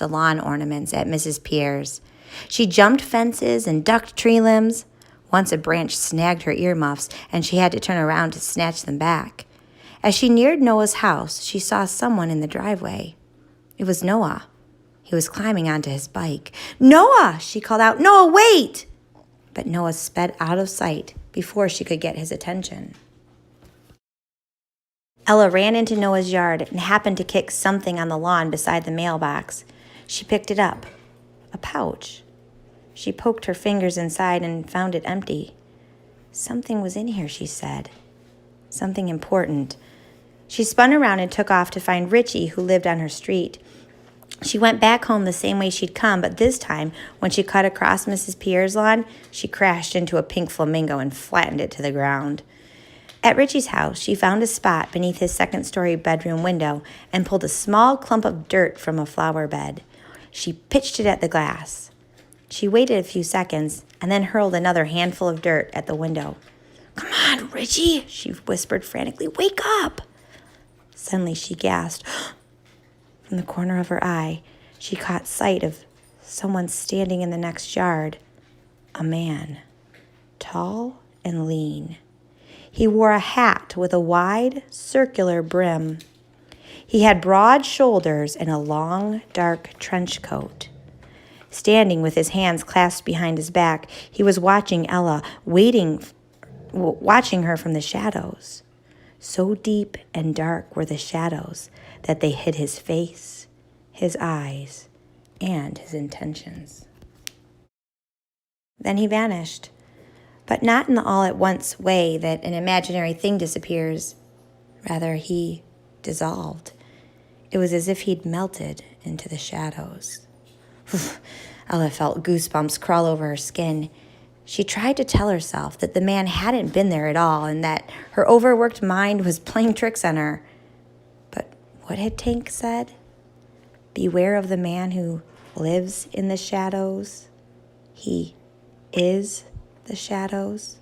the lawn ornaments at Mrs. Pierre's. She jumped fences and ducked tree limbs. Once a branch snagged her earmuffs, and she had to turn around to snatch them back. As she neared Noah's house, she saw someone in the driveway. It was Noah. He was climbing onto his bike. "Noah!" she called out. "Noah, wait!" But Noah sped out of sight before she could get his attention. Ella ran into Noah's yard and happened to kick something on the lawn beside the mailbox. She picked it up. A pouch. She poked her fingers inside and found it empty. Something was in here, she said. Something important. She spun around and took off to find Richie, who lived on her street. She went back home the same way she'd come, but this time, when she cut across Mrs. Pierre's lawn, she crashed into a pink flamingo and flattened it to the ground. At Richie's house, she found a spot beneath his second-story bedroom window and pulled a small clump of dirt from a flower bed. She pitched it at the glass. She waited a few seconds and then hurled another handful of dirt at the window. "Come on, Richie," she whispered frantically. "Wake up!" Suddenly she gasped. From the corner of her eye, she caught sight of someone standing in the next yard. A man, tall and lean. He wore a hat with a wide, circular brim. He had broad shoulders and a long, dark trench coat. Standing with his hands clasped behind his back, he was watching Ella, watching her from the shadows. So deep and dark were the shadows that they hid his face, his eyes, and his intentions. Then he vanished, but not in the all-at-once way that an imaginary thing disappears. Rather, he dissolved. It was as if he'd melted into the shadows. Ella felt goosebumps crawl over her skin. She tried to tell herself that the man hadn't been there at all and that her overworked mind was playing tricks on her. But what had Tank said? Beware of the man who lives in the shadows. He is the shadows.